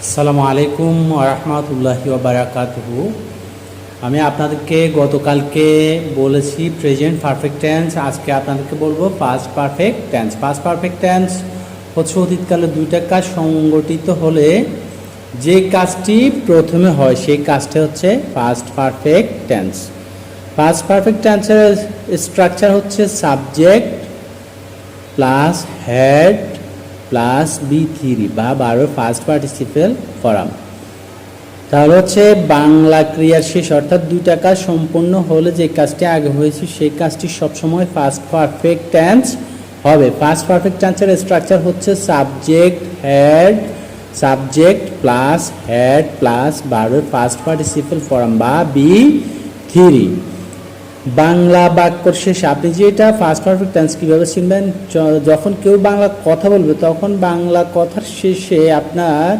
আসসালামু আলাইকুম ওয়া রাহমাতুল্লাহি ওয়া বারাকাতুহু। আমি আপনাদেরকে গতকালকে বলেছি প্রেজেন্ট পারফেক্ট টেন্স, আজকে আপনাদেরকে বলবো past perfect tense. Past perfect tense হচ্ছে অতীতকালে দুইটা কাজ সংগঠিত হলে যে কাজটি প্রথমে হয় সেই কাজটা হচ্ছে past perfect tense. Past perfect টেন্সের স্ট্রাকচার হচ্ছে সাবজেক্ট প্লাস হেড প্লাস বি3 বা বারবার ফার্স্ট পার্টিসিপেল ফর্ম। তাহলে হচ্ছে বাংলা ক্রিয়ার শেষ অর্থাৎ দুইটা কাজ সম্পূর্ণ হলে যে কাজটি আগে হয়েছে সেই কাজটি সবসময় ফার্স্ট পারফেক্ট টেন্স হবে। ফার্স্ট পারফেক্ট টেন্সের স্ট্রাকচার হচ্ছে সাবজেক্ট প্লাস বারবার ফার্স্ট পার্টিসিপেল ফর্ম বা বি3। বাংলা বাক্যর শেষে আপনি যেটা ফার্স্ট পারফেক্ট টেন্স কীভাবে চিনবেন, যখন কেউ বাংলা কথা বলবে তখন বাংলা কথার শেষে আপনার